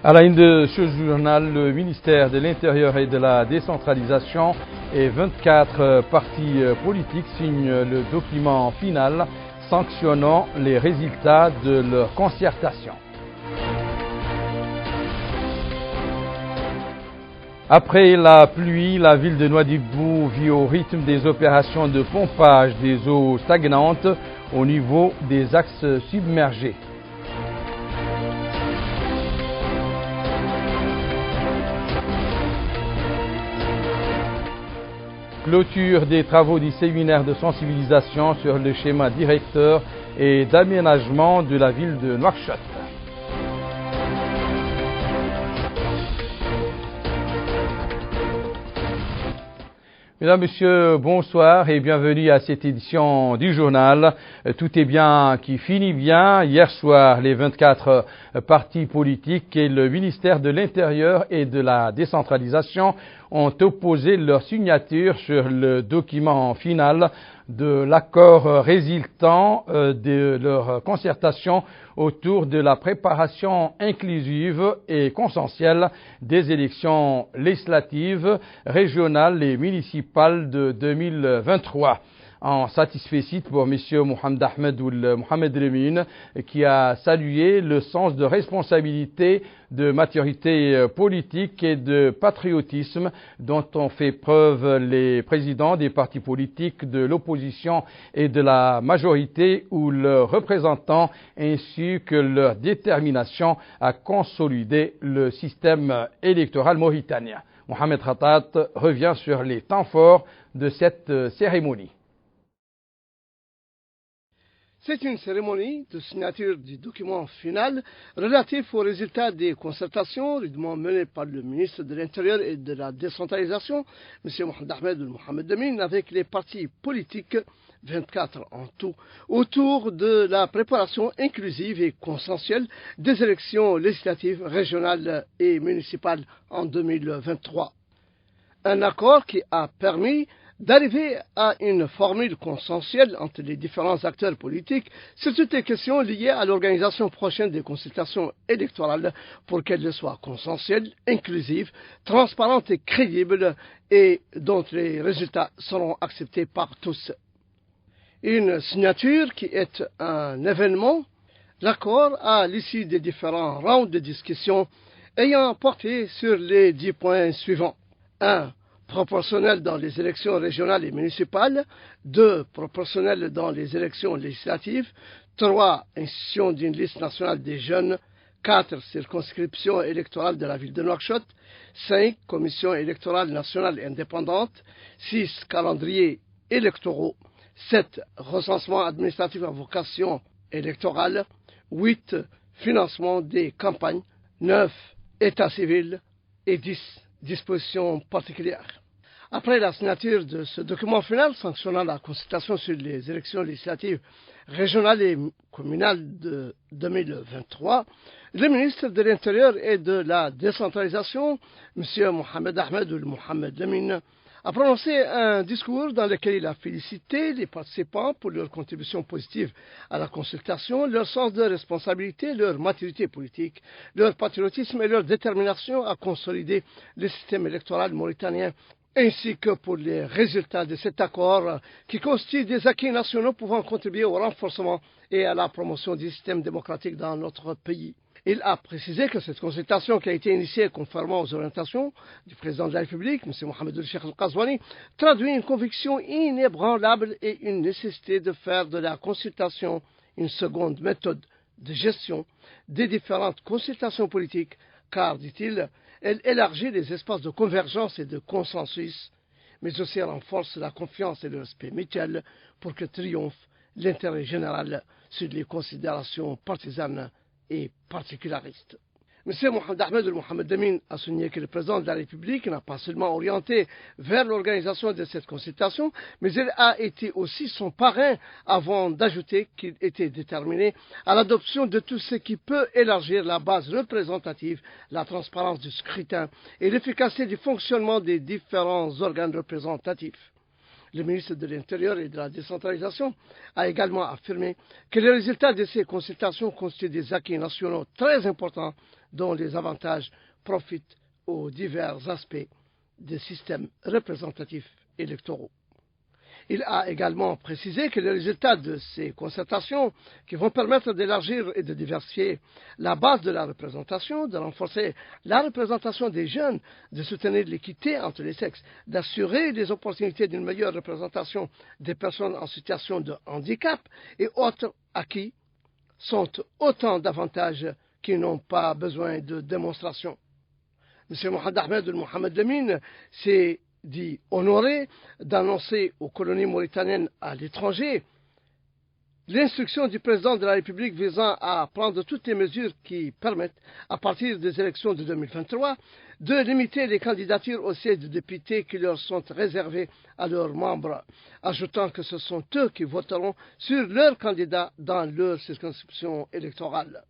À la une de ce journal, le ministère de l'Intérieur et de la Décentralisation et 24 partis politiques signent le document final sanctionnant les résultats de leur concertation. Après la pluie, la ville de Nouadhibou vit au rythme des opérations de pompage des eaux stagnantes au niveau des axes submergés. Clôture des travaux du séminaire de sensibilisation sur le schéma directeur et d'aménagement de la ville de Nouakchott. Mesdames, Messieurs, bonsoir et bienvenue à cette édition du journal. Tout est bien qui finit bien. Hier soir, les 24 partis politiques et le ministère de l'Intérieur et de la Décentralisation ont opposé leur signature sur le document final de l'accord résultant de leur concertation autour de la préparation inclusive et consensuelle des élections législatives, régionales et municipales de 2023. En satisfait pour M. Mohamed Ahmed Ould Mohamed Lemine, qui a salué le sens de responsabilité, de maturité politique et de patriotisme dont ont fait preuve les présidents des partis politiques de l'opposition et de la majorité ou leurs représentants, ainsi que leur détermination à consolider le système électoral mauritanien. Mohamed Khatat revient sur les temps forts de cette cérémonie. C'est une cérémonie de signature du document final relatif aux résultats des concertations rudement menées par le ministre de l'Intérieur et de la Décentralisation, M. Mohamed Ahmed Ould Mohamed Lemine, avec les partis politiques, 24 en tout, autour de la préparation inclusive et consensuelle des élections législatives, régionales et municipales en 2023. Un accord qui a permis d'arriver à une formule consensuelle entre les différents acteurs politiques sur toutes les questions liées à l'organisation prochaine des consultations électorales pour qu'elles soient consensuelles, inclusives, transparentes et crédibles et dont les résultats seront acceptés par tous. Une signature qui est un événement, l'accord à l'issue des différents rounds de discussion ayant porté sur les 10 points suivants. 1. Proportionnel dans les élections régionales et municipales, 2. Proportionnel dans les élections législatives, 3. Institution d'une liste nationale des jeunes, 4. Circonscription électorale de la ville de Nouakchott, 5. Commission électorale nationale indépendante, 6. Calendrier électoraux, 7. Recensement administratif à vocation électorale, 8. Financement des campagnes, 9. État civil et 10. Dispositions particulières. Après la signature de ce document final sanctionnant la consultation sur les élections législatives régionales et communales de 2023, le ministre de l'Intérieur et de la Décentralisation, M. Mohamed Ahmed Ould Mohamed Lemine, a prononcé un discours dans lequel il a félicité les participants pour leur contribution positive à la consultation, leur sens de responsabilité, leur maturité politique, leur patriotisme et leur détermination à consolider le système électoral mauritanien, ainsi que pour les résultats de cet accord qui constituent des acquis nationaux pouvant contribuer au renforcement et à la promotion du système démocratique dans notre pays. Il a précisé que cette consultation qui a été initiée conformément aux orientations du président de la République, M. Mohamed Ould Cheikh Al-Qazouani, traduit une conviction inébranlable et une nécessité de faire de la consultation une seconde méthode de gestion des différentes consultations politiques, car, dit-il, elle élargit les espaces de convergence et de consensus, mais aussi renforce la confiance et le respect mutuel pour que triomphe l'intérêt général sur les considérations partisanes et particularistes. M. Mohamed Ahmed Ould Mohamed Lemine a souligné que le président de la République n'a pas seulement orienté vers l'organisation de cette consultation, mais il a été aussi son parrain avant d'ajouter qu'il était déterminé à l'adoption de tout ce qui peut élargir la base représentative, la transparence du scrutin et l'efficacité du fonctionnement des différents organes représentatifs. Le ministre de l'Intérieur et de la Décentralisation a également affirmé que les résultats de ces consultations constituent des acquis nationaux très importants dont les avantages profitent aux divers aspects des systèmes représentatifs électoraux. Il a également précisé que les résultats de ces concertations, qui vont permettre d'élargir et de diversifier la base de la représentation, de renforcer la représentation des jeunes, de soutenir l'équité entre les sexes, d'assurer les opportunités d'une meilleure représentation des personnes en situation de handicap et autres acquis, sont autant d'avantages qui n'ont pas besoin de démonstration. M. Mohamed Ahmed Mohamed Lamine s'est dit honoré d'annoncer aux colonies mauritaniennes à l'étranger l'instruction du président de la République visant à prendre toutes les mesures qui permettent, à partir des élections de 2023, de limiter les candidatures au siège de députés qui leur sont réservées à leurs membres, ajoutant que ce sont eux qui voteront sur leurs candidats dans leur circonscription électorale.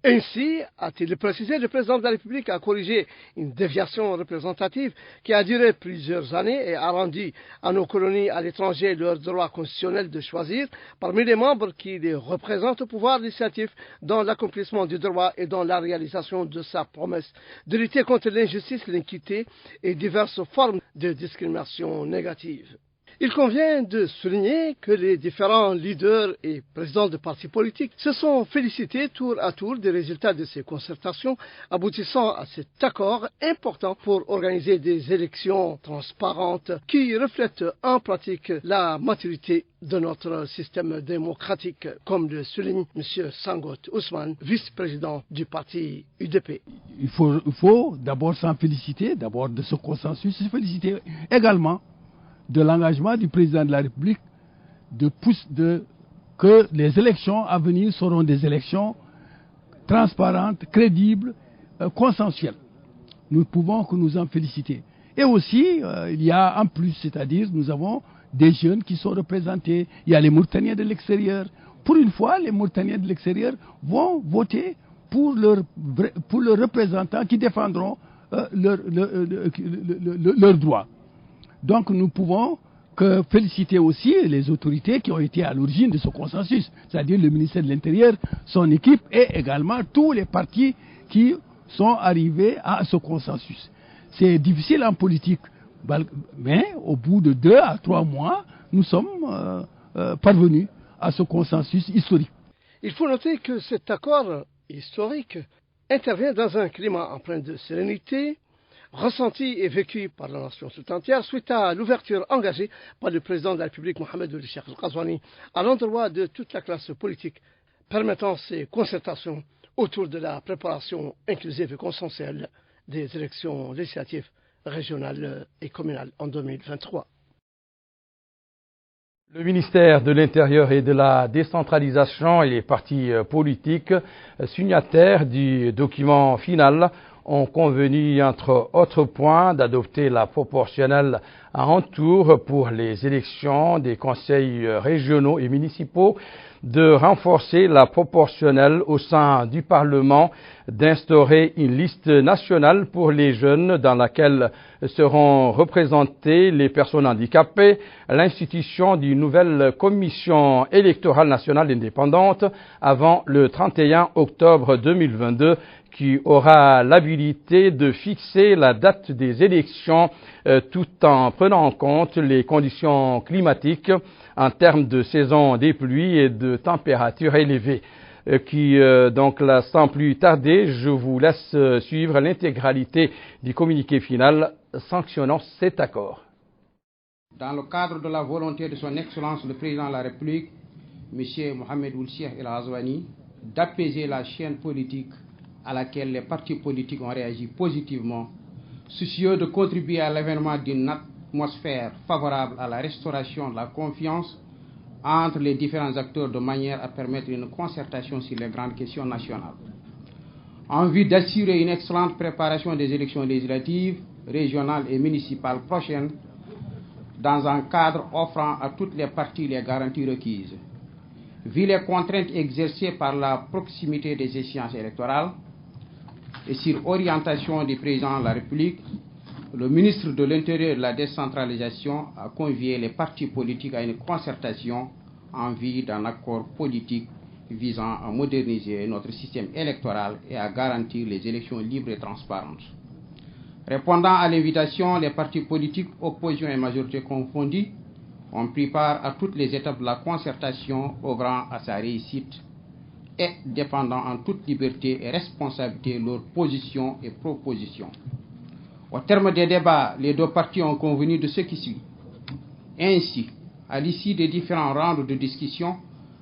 Ainsi, a-t-il précisé, le président de la République a corrigé une déviation représentative qui a duré plusieurs années et a rendu à nos colonies à l'étranger leur droit constitutionnel de choisir parmi les membres qui les représentent au pouvoir législatif dans l'accomplissement du droit et dans la réalisation de sa promesse de lutter contre l'injustice, l'iniquité et diverses formes de discrimination négative. Il convient de souligner que les différents leaders et présidents de partis politiques se sont félicités tour à tour des résultats de ces concertations, aboutissant à cet accord important pour organiser des élections transparentes qui reflètent en pratique la maturité de notre système démocratique, comme le souligne M. Sangot Ousmane, vice-président du parti UDP. Il faut d'abord s'en féliciter, d'abord de ce consensus, se féliciter également de l'engagement du président de la République que les élections à venir seront des élections transparentes, crédibles, consensuelles. Nous ne pouvons que nous en féliciter. Et aussi, il y a en plus, c'est-à-dire nous avons des jeunes qui sont représentés, il y a les Mauritaniens de l'extérieur. Pour une fois, les Mauritaniens de l'extérieur vont voter pour leurs représentants qui défendront leurs droits. Donc nous pouvons que féliciter aussi les autorités qui ont été à l'origine de ce consensus, c'est-à-dire le ministère de l'Intérieur, son équipe et également tous les partis qui sont arrivés à ce consensus. C'est difficile en politique, mais au bout de 2 à 3 mois, nous sommes parvenus à ce consensus historique. Il faut noter que cet accord historique intervient dans un climat empreint de sérénité, ressenti et vécu par la nation tout entière suite à l'ouverture engagée par le président de la République, Mohamed Ould Cheikh Al-Ghazouani, à l'endroit de toute la classe politique, permettant ces concertations autour de la préparation inclusive et consensuelle des élections législatives régionales et communales en 2023. Le ministère de l'Intérieur et de la décentralisation et les partis politiques signataires du document final ont convenu, entre autres points, d'adopter la proportionnelle à un tour pour les élections des conseils régionaux et municipaux, de renforcer la proportionnelle au sein du Parlement, d'instaurer une liste nationale pour les jeunes dans laquelle seront représentées les personnes handicapées, l'institution d'une nouvelle commission électorale nationale indépendante avant le 31 octobre 2022 qui aura l'habilité de fixer la date des élections tout en prenant en compte les conditions climatiques en termes de saison des pluies et de températures élevées. Donc là, sans plus tarder, je vous laisse suivre l'intégralité du communiqué final sanctionnant cet accord. Dans le cadre de la volonté de son Excellence le Président de la République, M. Mohamed Ould Cheikh Al-Ghazouani, d'apaiser la chaîne politique à laquelle les partis politiques ont réagi positivement, soucieux de contribuer à l'avènement d'une atmosphère favorable à la restauration de la confiance entre les différents acteurs de manière à permettre une concertation sur les grandes questions nationales. En vue d'assurer une excellente préparation des élections législatives, régionales et municipales prochaines, dans un cadre offrant à toutes les parties les garanties requises. Vu les contraintes exercées par la proximité des échéances électorales, et sur orientation du président de la République, le ministre de l'Intérieur et de la décentralisation a convié les partis politiques à une concertation en vue d'un accord politique visant à moderniser notre système électoral et à garantir les élections libres et transparentes. Répondant à l'invitation, les partis politiques, opposition et majorité confondus, ont pris part à toutes les étapes de la concertation, œuvrant à sa réussite et défendant en toute liberté et responsabilité leurs positions et propositions. Au terme des débats, les deux partis ont convenu de ce qui suit. Ainsi, à l'issue des différents rounds de discussion,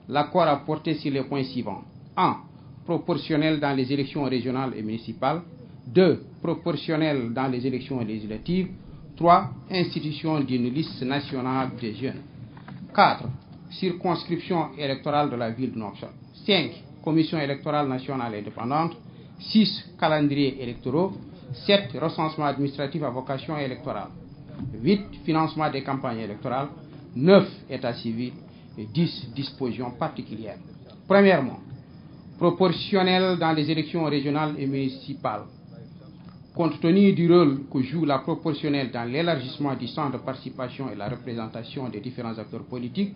l'accord a porté sur les points suivants. 1. Proportionnel dans les élections régionales et municipales. 2. Proportionnel dans les élections législatives. 3. Institution d'une liste nationale des jeunes. 4. Circonscription électorale de la ville de Nouakchott. 5. Commission électorale nationale indépendante. 6. Calendrier électoraux. 7. Recensement administratif à vocation électorale. 8. Financement des campagnes électorales. 9. État civil. Et 10. Dispositions particulières. Premièrement, proportionnel dans les élections régionales et municipales. Compte tenu du rôle que joue la proportionnelle dans l'élargissement du centre de participation et la représentation des différents acteurs politiques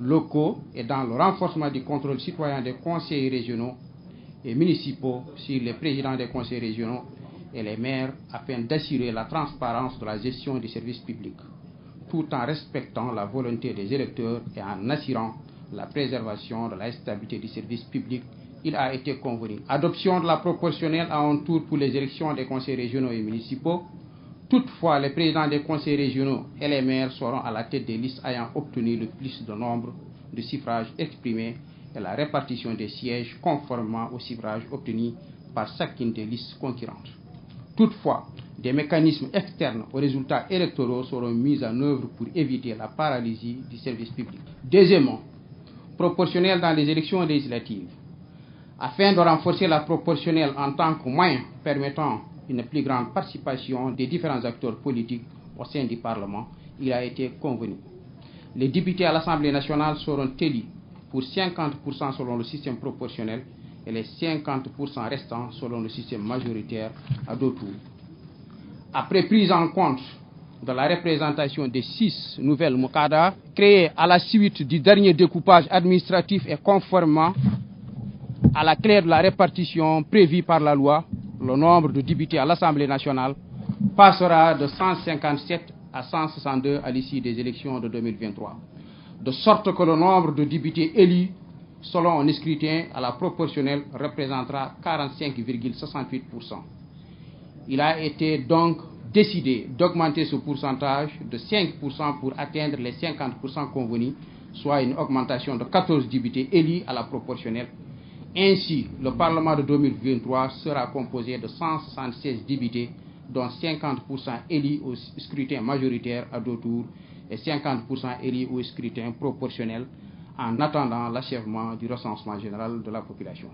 locaux et dans le renforcement du contrôle citoyen des conseils régionaux et municipaux sur les présidents des conseils régionaux et les maires afin d'assurer la transparence de la gestion des services publics, tout en respectant la volonté des électeurs et en assurant la préservation de la stabilité du service public. Il a été convenu. Adoption de la proportionnelle à un tour pour les élections des conseils régionaux et municipaux. Toutefois, les présidents des conseils régionaux et les maires seront à la tête des listes ayant obtenu le plus de nombre de suffrages exprimés et la répartition des sièges conformément aux suffrages obtenus par chacune des listes concurrentes. Toutefois, des mécanismes externes aux résultats électoraux seront mis en œuvre pour éviter la paralysie du service public. Deuxièmement, proportionnelle dans les élections législatives. Afin de renforcer la proportionnelle en tant que moyen permettant une plus grande participation des différents acteurs politiques au sein du Parlement, il a été convenu. Les députés à l'Assemblée nationale seront élus pour 50% selon le système proportionnel et les 50% restants selon le système majoritaire à deux tours. Après prise en compte de la représentation des 6 nouvelles Moukada créées à la suite du dernier découpage administratif et conformément à la clé de la répartition prévue par la loi, le nombre de députés à l'Assemblée nationale passera de 157 à 162 à l'issue des élections de 2023, de sorte que le nombre de députés élus selon un scrutin à la proportionnelle représentera 45,68%. Il a été donc décidé d'augmenter ce pourcentage de 5% pour atteindre les 50% convenus, soit une augmentation de 14 députés élus à la proportionnelle. Ainsi, le Parlement de 2023 sera composé de 176 députés, dont 50% élus au scrutin majoritaire à deux tours et 50% élus au scrutin proportionnel, en attendant l'achèvement du recensement général de la population.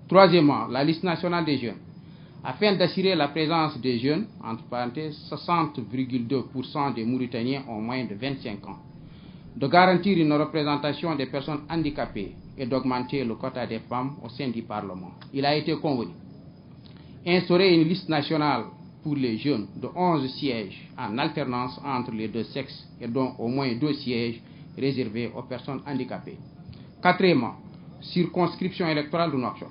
Troisièmement, la liste nationale des jeunes. Afin d'assurer la présence des jeunes, entre parenthèses, 60,2% des Mauritaniens ont moins de 25 ans, de garantir une représentation des personnes handicapées et d'augmenter le quota des femmes au sein du Parlement. Il a été convenu. Instaurer une liste nationale pour les jeunes de 11 sièges en alternance entre les deux sexes et dont au moins 2 sièges réservés aux personnes handicapées. Quatrièmement, circonscription électorale de Nouakchott.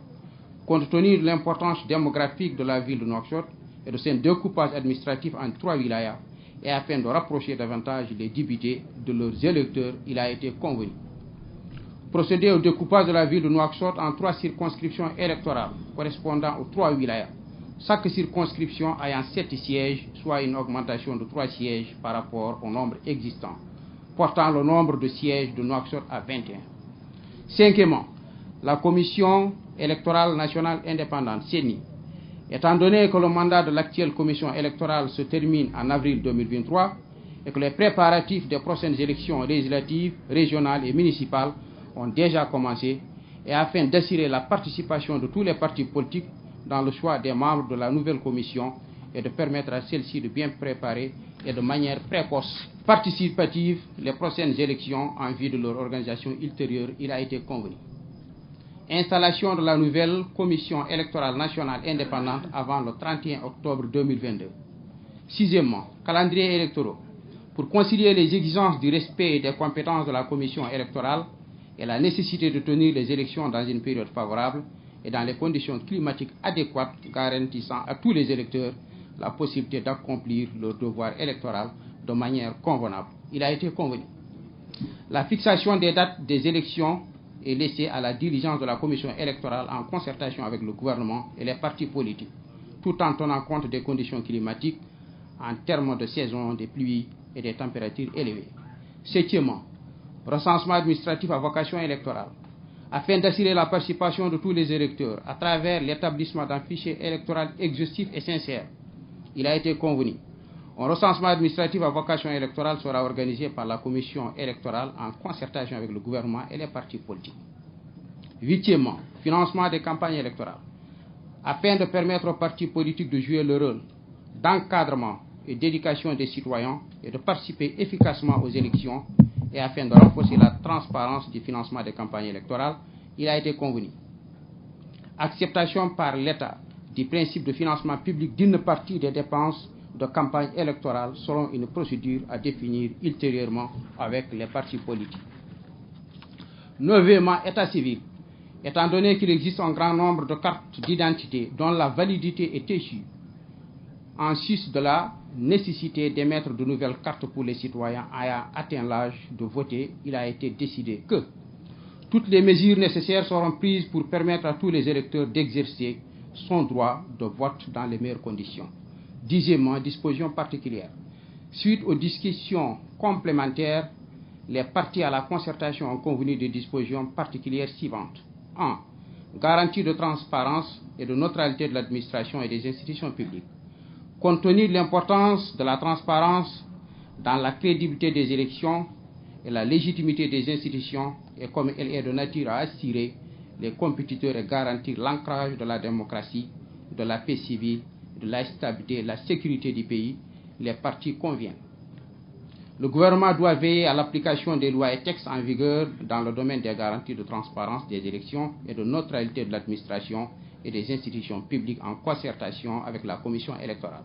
Compte tenu de l'importance démographique de la ville de Nouakchott et de son découpage administratif en 3 wilayas, et afin de rapprocher davantage les députés de leurs électeurs, il a été convenu. Procéder au découpage de la ville de Nouakchott en 3 circonscriptions électorales correspondant aux 3 wilayas, chaque circonscription ayant 7 sièges, soit une augmentation de 3 sièges par rapport au nombre existant, portant le nombre de sièges de Nouakchott à 21. Cinquièmement, la Commission électorale nationale indépendante, CENI. Étant donné que le mandat de l'actuelle commission électorale se termine en avril 2023 et que les préparatifs des prochaines élections législatives, régionales et municipales ont déjà commencé, et afin d'assurer la participation de tous les partis politiques dans le choix des membres de la nouvelle commission et de permettre à celle-ci de bien préparer et de manière précoce, participative, les prochaines élections en vue de leur organisation ultérieure, il a été convenu. Installation de la nouvelle commission électorale nationale indépendante avant le 31 octobre 2022. Sixièmement, calendrier électoral. Pour concilier les exigences du respect et des compétences de la commission électorale et la nécessité de tenir les élections dans une période favorable et dans les conditions climatiques adéquates, garantissant à tous les électeurs la possibilité d'accomplir leur devoir électoral de manière convenable. Il a été convenu. La fixation des dates des élections est laissée à la diligence de la commission électorale en concertation avec le gouvernement et les partis politiques, tout en tenant compte des conditions climatiques en termes de saison, des pluies et des températures élevées. Septièmement, recensement administratif à vocation électorale. Afin d'assurer la participation de tous les électeurs à travers l'établissement d'un fichier électoral exhaustif et sincère, il a été convenu. Un recensement administratif à vocation électorale sera organisé par la commission électorale en concertation avec le gouvernement et les partis politiques. Huitièmement, financement des campagnes électorales. Afin de permettre aux partis politiques de jouer le rôle d'encadrement et d'éducation des citoyens et de participer efficacement aux élections et afin de renforcer la transparence du financement des campagnes électorales, il a été convenu. Acceptation par l'État du principe de financement public d'une partie des dépenses de campagne électorale selon une procédure à définir ultérieurement avec les partis politiques. Neuvièmement, état civil. Étant donné qu'il existe un grand nombre de cartes d'identité dont la validité est échue, en sus de la nécessité d'émettre de nouvelles cartes pour les citoyens ayant atteint l'âge de voter, il a été décidé que toutes les mesures nécessaires seront prises pour permettre à tous les électeurs d'exercer son droit de vote dans les meilleures conditions. Dixièmement, disposition particulière. Suite aux discussions complémentaires, les parties à la concertation ont convenu des dispositions particulières suivantes. 1. Garantie de transparence et de neutralité de l'administration et des institutions publiques. Compte tenu de l'importance de la transparence dans la crédibilité des élections et la légitimité des institutions, et comme elle est de nature à assurer les compétiteurs et garantir l'ancrage de la démocratie, de la paix civile, de la stabilité et de la sécurité du pays, les partis conviennent. Le gouvernement doit veiller à l'application des lois et textes en vigueur dans le domaine des garanties de transparence des élections et de neutralité de l'administration et des institutions publiques en concertation avec la commission électorale.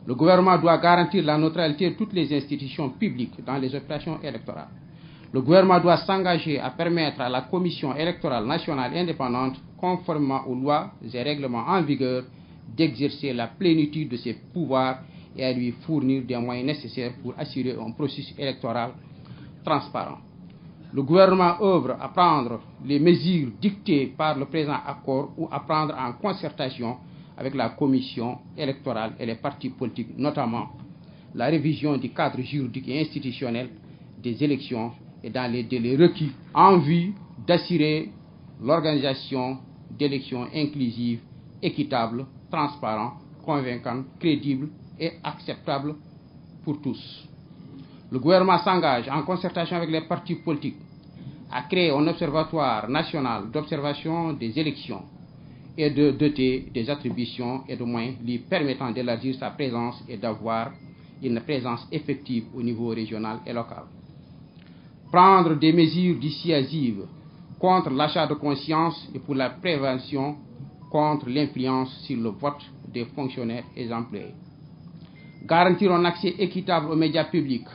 Le gouvernement doit garantir la neutralité de toutes les institutions publiques dans les opérations électorales. Le gouvernement doit s'engager à permettre à la commission électorale nationale indépendante, conformément aux lois et règlements en vigueur, d'exercer la plénitude de ses pouvoirs et à lui fournir des moyens nécessaires pour assurer un processus électoral transparent. Le gouvernement œuvre à prendre les mesures dictées par le présent accord ou à prendre en concertation avec la commission électorale et les partis politiques, notamment la révision du cadre juridique et institutionnel des élections et dans les délais requis en vue d'assurer l'organisation d'élections inclusives, équitables, transparentes, convaincantes, crédibles et acceptables pour tous. Le gouvernement s'engage en concertation avec les partis politiques à créer un observatoire national d'observation des élections et de doter des attributions et de moyens lui permettant d'élargir sa présence et d'avoir une présence effective au niveau régional et local. Prendre des mesures dissuasives contre l'achat de conscience et pour la prévention contre l'influence sur le vote des fonctionnaires et employés. Garantir un accès équitable aux médias publics,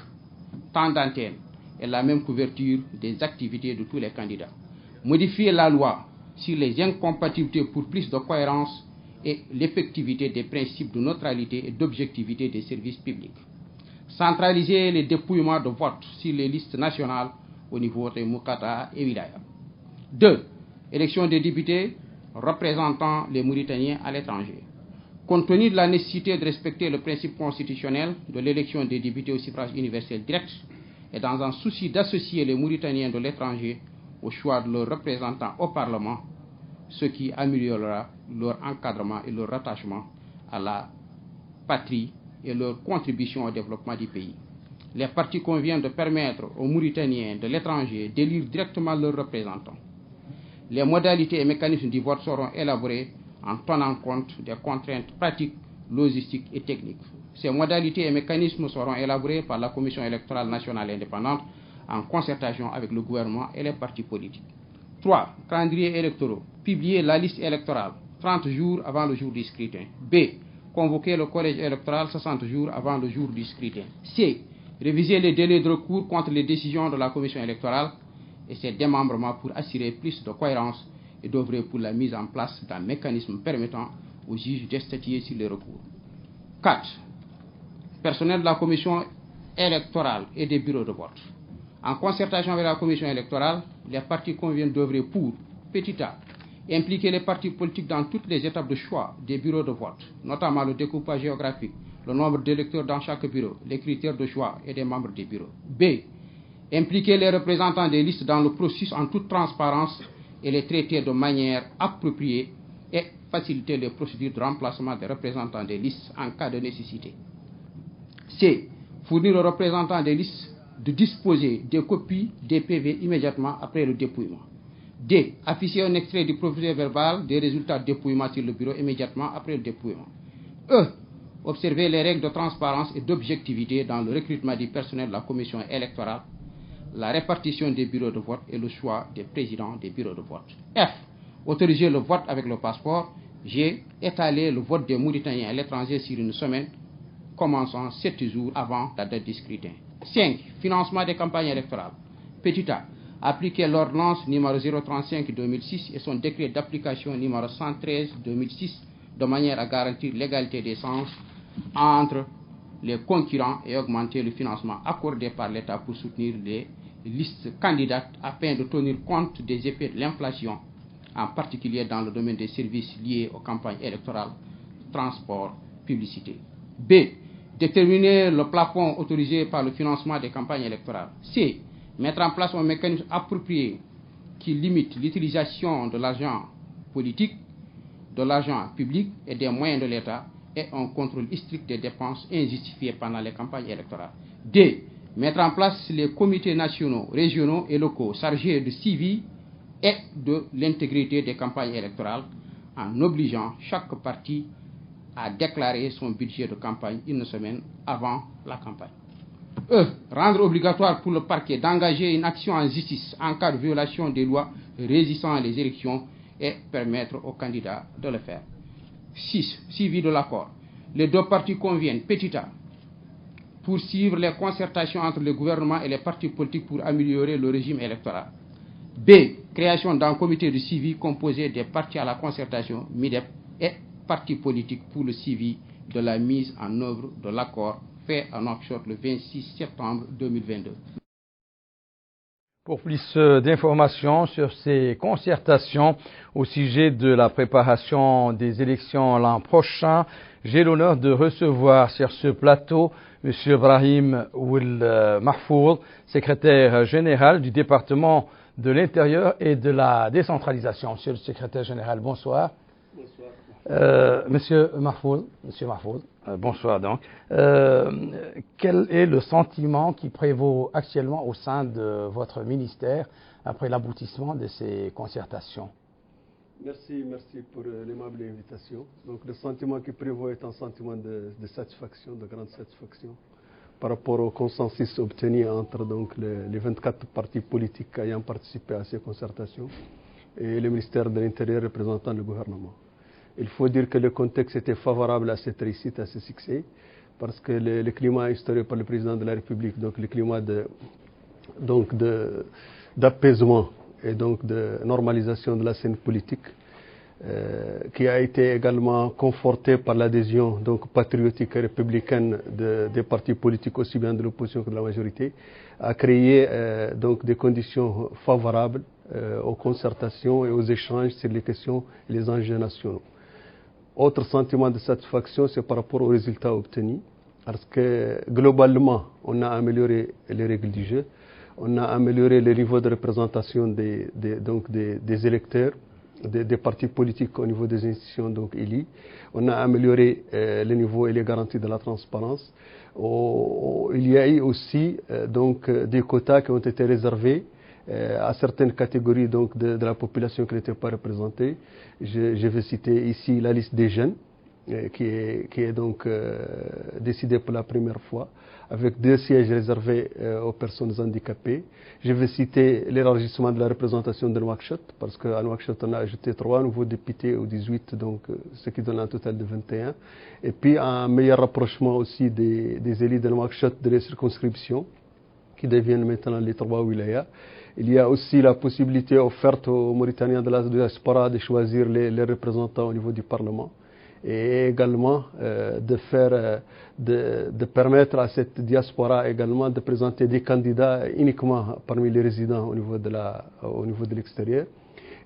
temps d'antenne et la même couverture des activités de tous les candidats. Modifier la loi sur les incompatibilités pour plus de cohérence et l'effectivité des principes de neutralité et d'objectivité des services publics. Centraliser les dépouillements de vote sur les listes nationales au niveau des Moukata et Wilaya. 2. Élection des députés représentant les Mauritaniens à l'étranger. Compte tenu de la nécessité de respecter le principe constitutionnel de l'élection des députés au suffrage universel direct et dans un souci d'associer les Mauritaniens de l'étranger au choix de leurs représentants au Parlement, ce qui améliorera leur encadrement et leur rattachement à la patrie et leur contribution au développement du pays. Les partis conviennent de permettre aux Mauritaniens de l'étranger d'élire directement leurs représentants. Les modalités et mécanismes du vote seront élaborés en tenant compte des contraintes pratiques, logistiques et techniques. Ces modalités et mécanismes seront élaborés par la Commission électorale nationale indépendante en concertation avec le gouvernement et les partis politiques. 3. Calendrier électoraux. Publier la liste électorale 30 jours avant le jour du scrutin. B. Convoquer le collège électoral 60 jours avant le jour du scrutin. C. Réviser les délais de recours contre les décisions de la Commission électorale et ses démembrements pour assurer plus de cohérence et d'œuvrer pour la mise en place d'un mécanisme permettant aux juges de statuer sur les recours. 4. Personnel de la commission électorale et des bureaux de vote. En concertation avec la commission électorale, les partis conviennent d'œuvrer pour, petit a, impliquer les partis politiques dans toutes les étapes de choix des bureaux de vote, notamment le découpage géographique, le nombre d'électeurs dans chaque bureau, les critères de choix et des membres des bureaux. B. Impliquer les représentants des listes dans le processus en toute transparence et les traiter de manière appropriée et faciliter les procédures de remplacement des représentants des listes en cas de nécessité. C. Fournir aux représentants des listes de disposer des copies des PV immédiatement après le dépouillement. D. Afficher un extrait du procès verbal des résultats de dépouillement sur le bureau immédiatement après le dépouillement. E. Observer les règles de transparence et d'objectivité dans le recrutement du personnel de la commission électorale, la répartition des bureaux de vote et le choix des présidents des bureaux de vote. F. Autoriser le vote avec le passeport. G. Étaler le vote des Mauritaniens à l'étranger sur une semaine, commençant 7 jours avant la date du scrutin. 5. Financement des campagnes électorales. Petit a. Appliquer l'ordonnance numéro 035-2006 et son décret d'application numéro 113-2006 de manière à garantir l'égalité des chances entre les concurrents et augmenter le financement accordé par l'État pour soutenir les listes candidates afin de tenir compte des effets de l'inflation, en particulier dans le domaine des services liés aux campagnes électorales, transport, publicité. B. Déterminer le plafond autorisé par le financement des campagnes électorales. C. Mettre en place un mécanisme approprié qui limite l'utilisation de l'argent politique, de l'argent public et des moyens de l'État et un contrôle strict des dépenses injustifiées pendant les campagnes électorales. D. Mettre en place les comités nationaux, régionaux et locaux chargés de suivi et de l'intégrité des campagnes électorales en obligeant chaque parti à déclarer son budget de campagne une semaine avant la campagne. E. Rendre obligatoire pour le parquet d'engager une action en justice en cas de violation des lois régissant les élections et permettre aux candidats de le faire. 6. Suivi de l'accord. Les deux parties conviennent, petit a, poursuivre les concertations entre le gouvernement et les partis politiques pour améliorer le régime électoral. B. Création d'un comité de suivi composé des partis à la concertation, MIDEP, et partis politiques pour le suivi de la mise en œuvre de l'accord fait à Nouakchott le 26 septembre 2022. Pour plus d'informations sur ces concertations au sujet de la préparation des élections l'an prochain, j'ai l'honneur de recevoir sur ce plateau M. Brahim Ould Mahfouz, secrétaire général du département de l'Intérieur et de la décentralisation. Monsieur le secrétaire général, bonsoir. Bonsoir. Monsieur Mahfouz, bonsoir donc. Quel est le sentiment qui prévaut actuellement au sein de votre ministère après l'aboutissement de ces concertations? Merci pour l'aimable invitation. Donc le sentiment qui prévaut est un sentiment de satisfaction, de grande satisfaction par rapport au consensus obtenu entre donc les 24 partis politiques ayant participé à ces concertations et le ministère de l'Intérieur représentant le gouvernement. Il faut dire que le contexte était favorable à cette réussite, à ce succès, parce que le climat instauré par le président de la République, donc le climat d'apaisement et donc de normalisation de la scène politique, qui a été également conforté par l'adhésion donc patriotique et républicaine des partis politiques aussi bien de l'opposition que de la majorité, a créé donc des conditions favorables aux concertations et aux échanges sur les questions et les enjeux nationaux. Autre sentiment de satisfaction, c'est par rapport aux résultats obtenus, parce que globalement, on a amélioré les règles du jeu, on a amélioré le niveau de représentation des électeurs, des partis politiques au niveau des institutions donc élies, on a amélioré le niveau et les garanties de la transparence. Il y a eu aussi des quotas qui ont été réservés à certaines catégories donc de la population qui n'étaient pas représentées. Je vais citer ici la liste des jeunes qui est donc décidée pour la première fois avec 2 sièges réservés aux personnes handicapées. Je vais citer l'élargissement de la représentation de Nouakchott parce qu'à Nouakchott on a ajouté 3 nouveaux députés aux 18, donc ce qui donne un total de 21. Et puis un meilleur rapprochement aussi des élus de Nouakchott de les circonscriptions qui deviennent maintenant les 3 wilayas. Il y a aussi la possibilité offerte aux Mauritaniens de la diaspora de choisir les représentants au niveau du Parlement et également de permettre à cette diaspora également de présenter des candidats uniquement parmi les résidents au niveau de l'extérieur.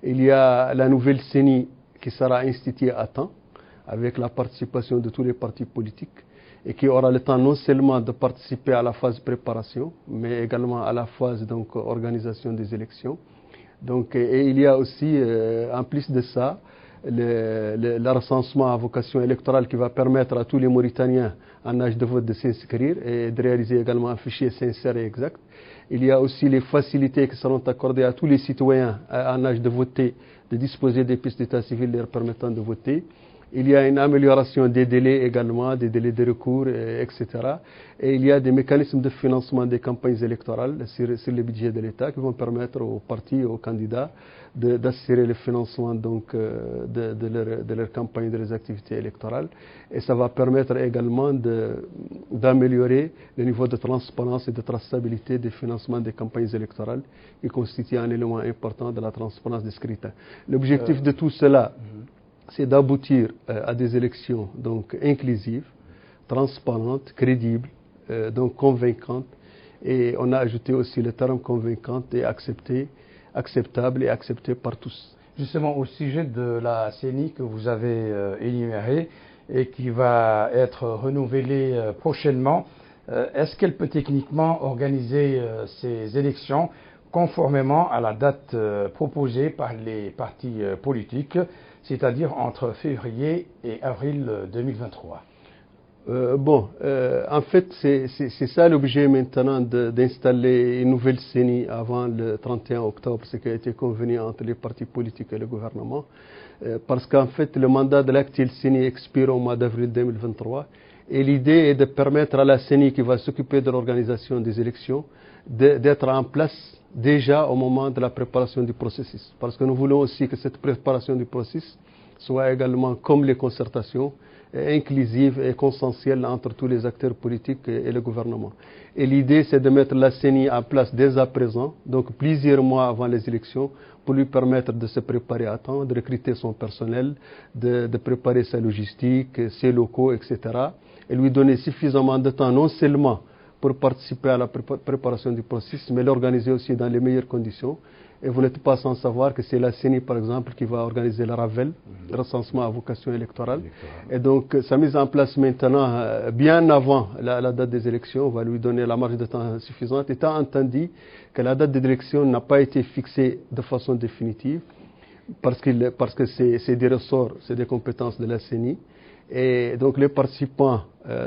Il y a la nouvelle CENI qui sera instituée à temps avec la participation de tous les partis politiques et qui aura le temps non seulement de participer à la phase préparation, mais également à la phase donc organisation des élections. Donc, et il y a aussi, en plus de ça, le recensement à vocation électorale qui va permettre à tous les Mauritaniens en âge de vote de s'inscrire et de réaliser également un fichier sincère et exact. Il y a aussi les facilités qui seront accordées à tous les citoyens en âge de voter, de disposer des pièces d'état civil leur permettant de voter. Il y a une amélioration des délais également, des délais de recours, etc. Et il y a des mécanismes de financement des campagnes électorales sur le budget de l'État qui vont permettre aux partis et aux candidats d'assurer le financement donc, de leur campagne, de leurs activités électorales. Et ça va permettre également d'améliorer le niveau de transparence et de traçabilité des financements des campagnes électorales qui constitue un élément important de la transparence des scrutins. L'objectif de tout cela, c'est d'aboutir à des élections donc inclusives, transparentes, crédibles, donc convaincantes. Et on a ajouté aussi le terme convaincante et acceptable et accepté par tous. Justement, au sujet de la CENI que vous avez énumérée et qui va être renouvelée prochainement, est-ce qu'elle peut techniquement organiser ces élections conformément à la date proposée par les partis politiques, c'est-à-dire entre février et avril 2023? En fait, c'est ça l'objet maintenant d'installer une nouvelle CENI avant le 31 octobre, ce qui a été convenu entre les partis politiques et le gouvernement. Parce qu'en fait, le mandat de l'actuelle CENI expire au mois d'avril 2023. Et l'idée est de permettre à la CENI qui va s'occuper de l'organisation des élections d'être en place déjà au moment de la préparation du processus. Parce que nous voulons aussi que cette préparation du processus soit également, comme les concertations, inclusive et consensuelle entre tous les acteurs politiques et le gouvernement. Et l'idée, c'est de mettre la CENI en place dès à présent, donc plusieurs mois avant les élections, pour lui permettre de se préparer à temps, de recruter son personnel, de préparer sa logistique, ses locaux, etc. Et lui donner suffisamment de temps, non seulement pour participer à la préparation du processus, mais l'organiser aussi dans les meilleures conditions. Et vous n'êtes pas sans savoir que c'est la CENI, par exemple, qui va organiser le RAVEL, le recensement à vocation électorale. Et donc, sa mise en place maintenant, bien avant la date des élections, va lui donner la marge de temps suffisante, étant entendu que la date des élections n'a pas été fixée de façon définitive, parce que c'est des ressorts, c'est des compétences de la CENI. Et donc les participants,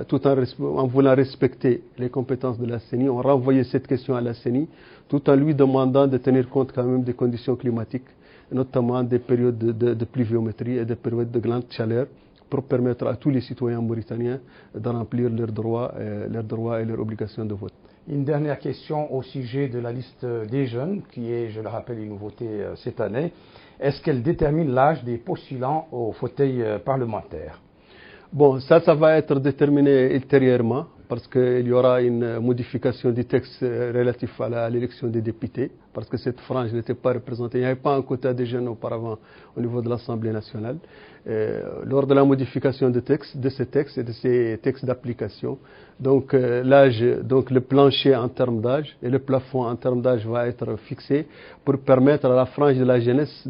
tout en voulant respecter les compétences de la CENI, ont renvoyé cette question à la CENI, tout en lui demandant de tenir compte quand même des conditions climatiques, notamment des périodes de pluviométrie et des périodes de grande chaleur, pour permettre à tous les citoyens mauritaniens de remplir leurs droits et leurs obligations de vote. Une dernière question au sujet de la liste des jeunes, qui est, je le rappelle, une nouveauté cette année. Est-ce qu'elle détermine l'âge des postulants au fauteuil parlementaire? Bon, ça va être déterminé ultérieurement parce qu'il y aura une modification du texte relatif à l'élection des députés, parce que cette frange n'était pas représentée. Il n'y avait pas un quota de jeunes auparavant au niveau de l'Assemblée nationale. Lors de la modification de ce texte et de ces textes d'application, donc l'âge, donc le plancher en termes d'âge et le plafond en termes d'âge va être fixé pour permettre à la frange de la jeunesse,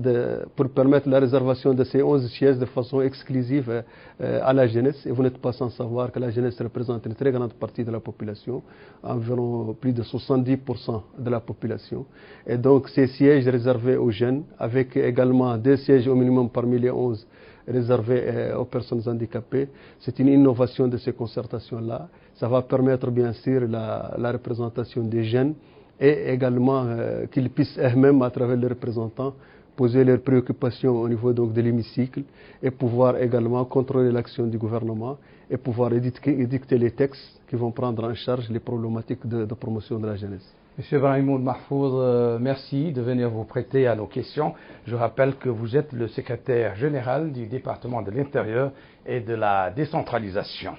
pour permettre la réservation de ces 11 sièges de façon exclusive à la jeunesse. Et vous n'êtes pas sans savoir que la jeunesse représente une très grande partie de la population, environ plus de 70% de la population. Et donc ces sièges réservés aux jeunes, avec également 2 sièges au minimum parmi les 11 réservés aux personnes handicapées, c'est une innovation de ces concertations-là. Ça va permettre bien sûr la représentation des jeunes et également qu'ils puissent eux-mêmes, à travers les représentants, poser leurs préoccupations au niveau donc de l'hémicycle et pouvoir également contrôler l'action du gouvernement et pouvoir édicter les textes qui vont prendre en charge les problématiques de promotion de la jeunesse. Monsieur Brahimoun Mahfouz, merci de venir vous prêter à nos questions. Je rappelle que vous êtes le secrétaire général du département de l'Intérieur et de la décentralisation.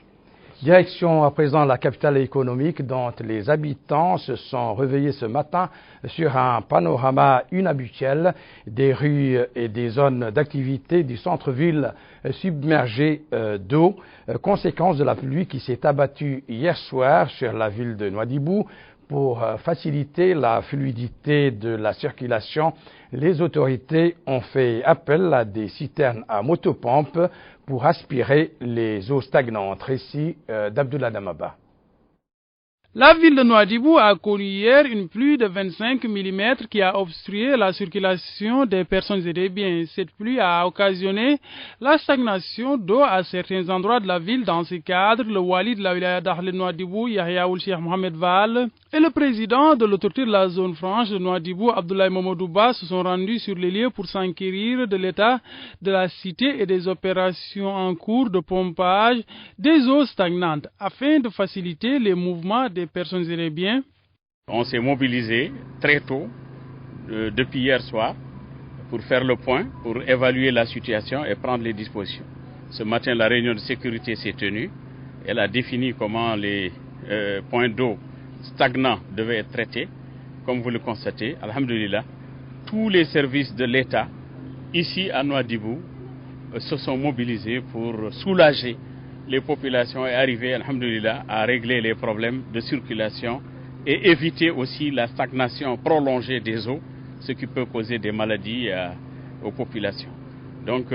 Direction à présent la capitale économique dont les habitants se sont réveillés ce matin sur un panorama inhabituel des rues et des zones d'activité du centre-ville submergées d'eau, conséquence de la pluie qui s'est abattue hier soir sur la ville de Nouadhibou. Pour faciliter la fluidité de la circulation, les autorités ont fait appel à des citernes à motopompe pour aspirer les eaux stagnantes. Récit d'Abdullah Damaba. La ville de Nouadhibou a connu hier une pluie de 25 mm qui a obstrué la circulation des personnes et des biens. Cette pluie a occasionné la stagnation d'eau à certains endroits de la ville. Dans ce cadre, le wali de la wilaya d'Ahl Nouadhibou, Yahya Ould Cheikh Mohamed Val, et le président de l'autorité de la zone franche de Nouadhibou, Abdoulaye Mamadou Ba, se sont rendus sur les lieux pour s'enquérir de l'état de la cité et des opérations en cours de pompage des eaux stagnantes afin de faciliter les mouvements des personnes et les biens. On s'est mobilisé très tôt, depuis hier soir, pour faire le point, pour évaluer la situation et prendre les dispositions. Ce matin, la réunion de sécurité s'est tenue. Elle a défini comment les points d'eau stagnants devaient être traités. Comme vous le constatez, alhamdoulilah, tous les services de l'État, ici à Nouadhibou, se sont mobilisés pour soulager les populations et arriver, alhamdoulilah, à régler les problèmes de circulation et éviter aussi la stagnation prolongée des eaux, ce qui peut causer des maladies aux populations. Donc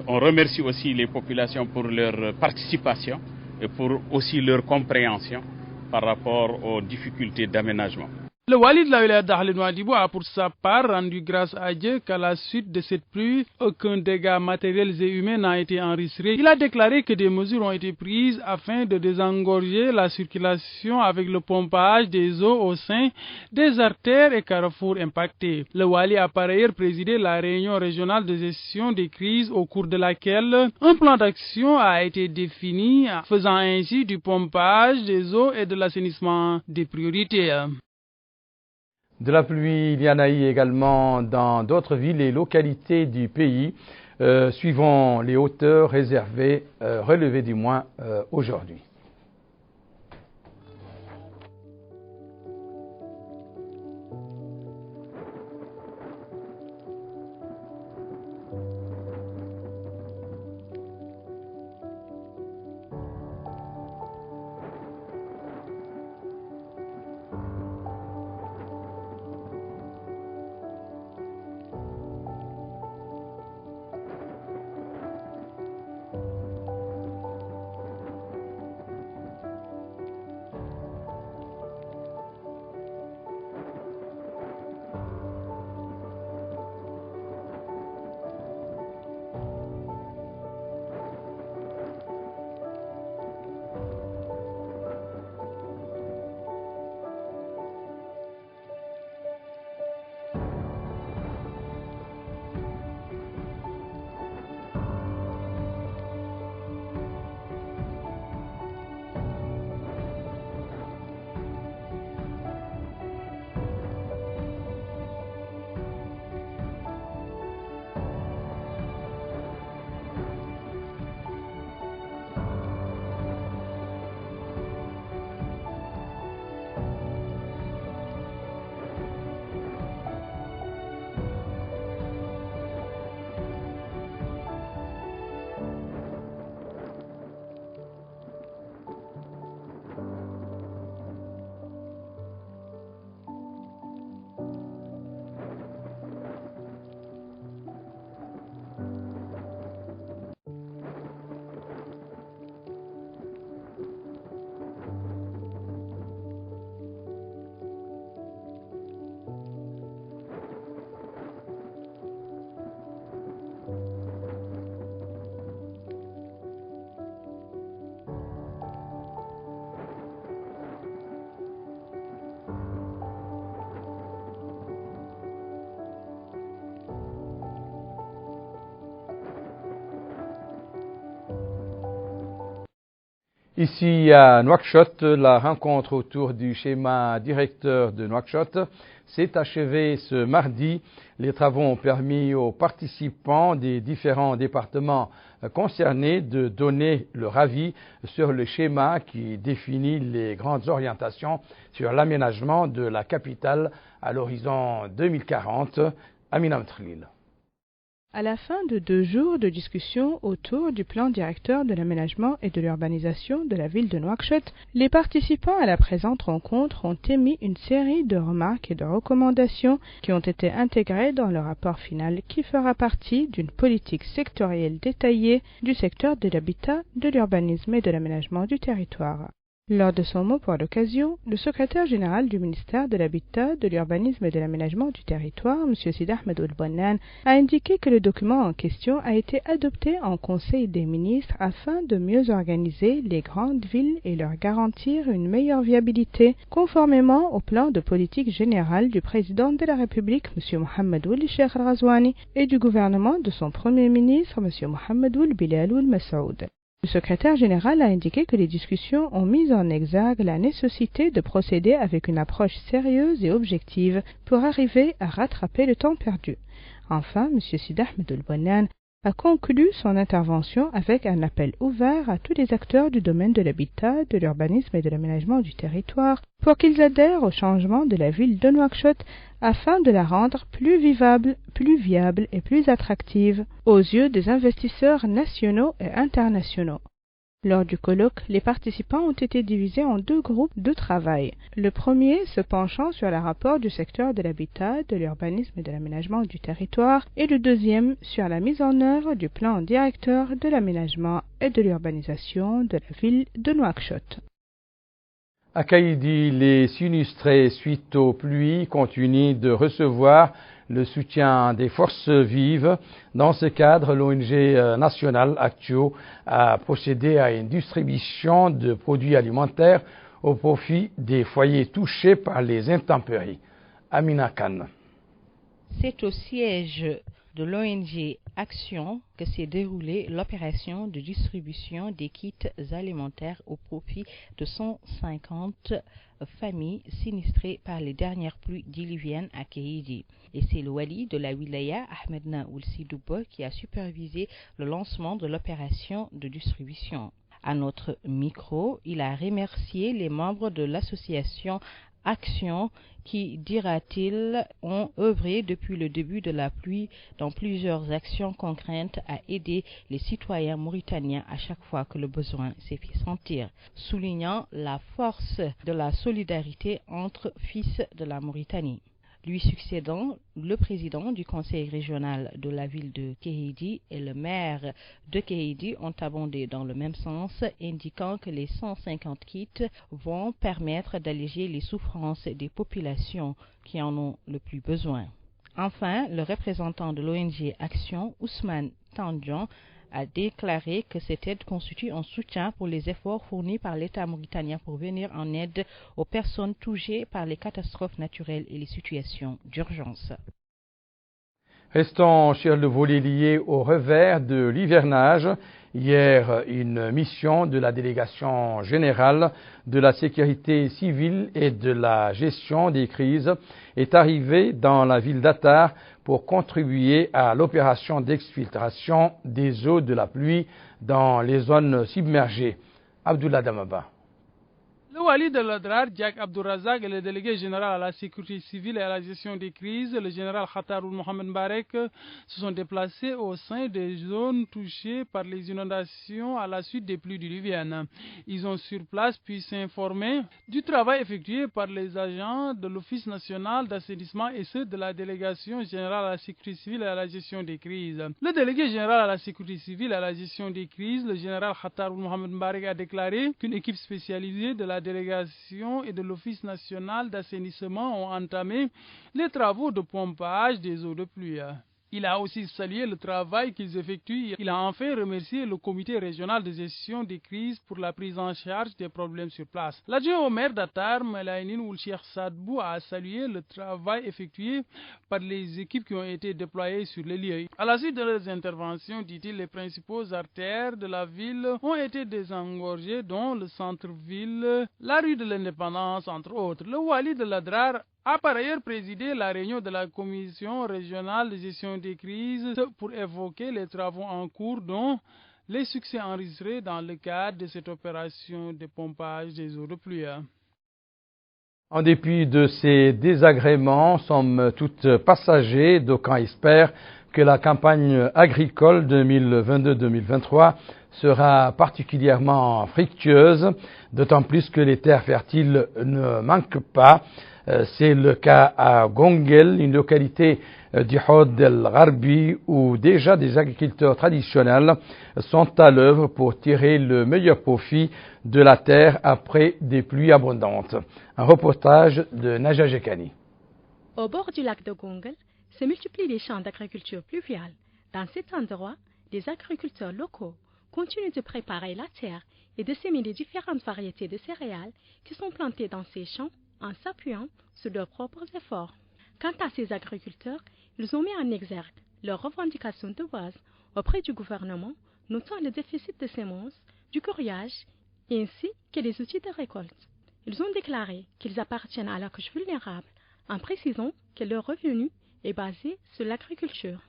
on remercie aussi les populations pour leur participation et pour aussi leur compréhension par rapport aux difficultés d'aménagement. Le wali de la wilaya d'Ahl Nouadhibou a pour sa part rendu grâce à Dieu qu'à la suite de cette pluie, aucun dégât matériel et humain n'a été enregistré. Il a déclaré que des mesures ont été prises afin de désengorger la circulation avec le pompage des eaux au sein des artères et carrefours impactés. Le wali a par ailleurs présidé la réunion régionale de gestion des crises au cours de laquelle un plan d'action a été défini, faisant ainsi du pompage des eaux et de l'assainissement des priorités. De la pluie, il y en a eu également dans d'autres villes et localités du pays, suivant les hauteurs relevées du moins aujourd'hui. Ici à Nouakchott, la rencontre autour du schéma directeur de Nouakchott s'est achevée ce mardi. Les travaux ont permis aux participants des différents départements concernés de donner leur avis sur le schéma qui définit les grandes orientations sur l'aménagement de la capitale à l'horizon 2040. Amina Mtrlil. À la fin de 2 jours de discussion autour du plan directeur de l'aménagement et de l'urbanisation de la ville de Nouakchott, les participants à la présente rencontre ont émis une série de remarques et de recommandations qui ont été intégrées dans le rapport final qui fera partie d'une politique sectorielle détaillée du secteur de l'habitat, de l'urbanisme et de l'aménagement du territoire. Lors de son mot pour l'occasion, le secrétaire général du ministère de l'Habitat, de l'Urbanisme et de l'Aménagement du Territoire, M. Sidi Ahmed Ould-Bonane, a indiqué que le document en question a été adopté en Conseil des ministres afin de mieux organiser les grandes villes et leur garantir une meilleure viabilité, conformément au plan de politique générale du président de la République, M. Mohamed Ould Cheikh Al-Ghazouani, et du gouvernement de son premier ministre, M. Mohamed Ould Bilal Ould Massoud. Le secrétaire général a indiqué que les discussions ont mis en exergue la nécessité de procéder avec une approche sérieuse et objective pour arriver à rattraper le temps perdu. Enfin, M. Sidi Ahmed Ould-Bonane a conclu son intervention avec un appel ouvert à tous les acteurs du domaine de l'habitat, de l'urbanisme et de l'aménagement du territoire pour qu'ils adhèrent au changement de la ville de Nouakchott afin de la rendre plus vivable, plus viable et plus attractive aux yeux des investisseurs nationaux et internationaux. Lors du colloque, les participants ont été divisés en 2 groupes de travail. Le premier se penchant sur le rapport du secteur de l'habitat, de l'urbanisme et de l'aménagement du territoire, et le deuxième sur la mise en œuvre du plan directeur de l'aménagement et de l'urbanisation de la ville de Nouakchott. À Kaïdi, les sinistrés suite aux pluies continuent de recevoir le soutien des forces vives. Dans ce cadre, l'ONG nationale Actio a procédé à une distribution de produits alimentaires au profit des foyers touchés par les intempéries. Amina Khan. C'est au siège de l'ONG Action que s'est déroulée l'opération de distribution des kits alimentaires au profit de 150 familles sinistrées par les dernières pluies diluviennes à Kaïdi. Et c'est le wali de la wilaya, Ahmedna Oulsi Douba, qui a supervisé le lancement de l'opération de distribution. À notre micro, il a remercié les membres de l'association Action qui, dira-t-il, ont œuvré depuis le début de la pluie dans plusieurs actions concrètes à aider les citoyens mauritaniens à chaque fois que le besoin s'est fait sentir, soulignant la force de la solidarité entre fils de la Mauritanie. Lui succédant, le président du conseil régional de la ville de Kaïdi et le maire de Kaïdi ont abondé dans le même sens, indiquant que les 150 kits vont permettre d'alléger les souffrances des populations qui en ont le plus besoin. Enfin, le représentant de l'ONG Action, Ousmane Tandjan, a déclaré que cette aide constitue un soutien pour les efforts fournis par l'État mauritanien pour venir en aide aux personnes touchées par les catastrophes naturelles et les situations d'urgence. Restons sur le volet lié au revers de l'hivernage. Hier, une mission de la délégation générale de la sécurité civile et de la gestion des crises est arrivée dans la ville d'Attar pour contribuer à l'opération d'exfiltration des eaux de la pluie dans les zones submergées. Abdullah Damaba. Le wali de l'Adrar, Diak Abdourazak, et le délégué général à la sécurité civile et à la gestion des crises, le général Khataroul Mohamed Barek, se sont déplacés au sein des zones touchées par les inondations à la suite des pluies diluviennes. Ils ont sur place pu s'informer du travail effectué par les agents de l'Office national d'assainissement et ceux de la délégation générale à la sécurité civile et à la gestion des crises. Le délégué général à la sécurité civile et à la gestion des crises, le général Khataroul Mohamed Barek, a déclaré qu'une équipe spécialisée de la délégation et de l'Office national d'assainissement ont entamé les travaux de pompage des eaux de pluie. Il a aussi salué le travail qu'ils effectuent. Il a enfin remercié le comité régional de gestion des crises pour la prise en charge des problèmes sur place. L'adjoint au maire d'Attar, Melainin Oulcheikh Sadbou, a salué le travail effectué par les équipes qui ont été déployées sur les lieux. À la suite de leurs interventions, dit-il, les principaux artères de la ville ont été désengorgées, dont le centre-ville, la rue de l'Indépendance, entre autres. Le Wali de l'Adrar a par ailleurs présidé la réunion de la commission régionale de gestion des crises pour évoquer les travaux en cours, dont les succès enregistrés dans le cadre de cette opération de pompage des eaux de pluie. En dépit de ces désagréments, somme toute passagers, d'aucuns espèrent que la campagne agricole 2022-2023 sera particulièrement fructueuse, d'autant plus que les terres fertiles ne manquent pas. C'est le cas à Gongel, une localité du Hod El Gharbi, où déjà des agriculteurs traditionnels sont à l'œuvre pour tirer le meilleur profit de la terre après des pluies abondantes. Un reportage de Naja Jekani. Au bord du lac de Gongel, se multiplient les champs d'agriculture pluviale. Dans cet endroit, les agriculteurs locaux continuent de préparer la terre et de semer les différentes variétés de céréales qui sont plantées dans ces champs en s'appuyant sur leurs propres efforts. Quant à ces agriculteurs, ils ont mis en exergue leurs revendications de base auprès du gouvernement, notant le déficit de semences, du courriage, ainsi que les outils de récolte. Ils ont déclaré qu'ils appartiennent à la couche vulnérable, en précisant que leur revenu est basé sur l'agriculture.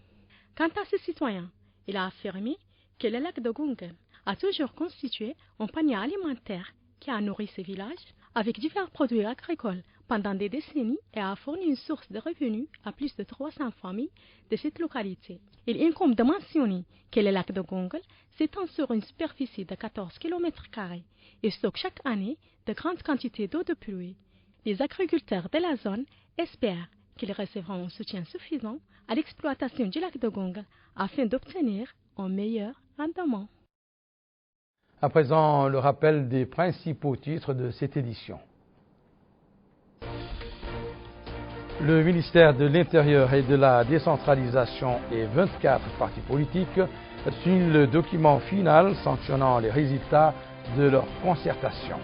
Quant à ce citoyen, il a affirmé que le lac de Gongel a toujours constitué un panier alimentaire qui a nourri ces villages avec divers produits agricoles pendant des décennies et a fourni une source de revenus à plus de 300 familles de cette localité. Il incombe de mentionner que le lac de Gongel s'étend sur une superficie de 14 km² et stocke chaque année de grandes quantités d'eau de pluie. Les agriculteurs de la zone espèrent qu'ils recevront un soutien suffisant à l'exploitation du lac de Gongel afin d'obtenir un meilleur rendement. À présent, le rappel des principaux titres de cette édition. Le ministère de l'Intérieur et de la Décentralisation et 24 partis politiques signent le document final sanctionnant les résultats de leur concertation.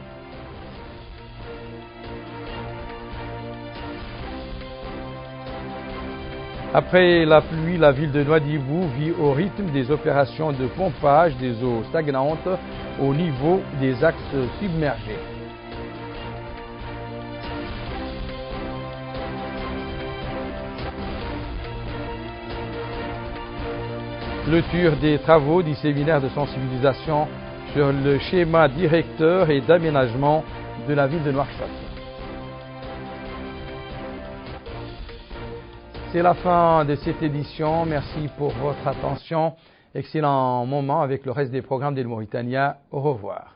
Après la pluie, la ville de Nouadhibou vit au rythme des opérations de pompage des eaux stagnantes au niveau des axes submergés. Clôture des travaux du séminaire de sensibilisation sur le schéma directeur et d'aménagement de la ville de Nouakchott. C'est la fin de cette édition. Merci pour votre attention. Excellent moment avec le reste des programmes d'El Mauritania. Au revoir.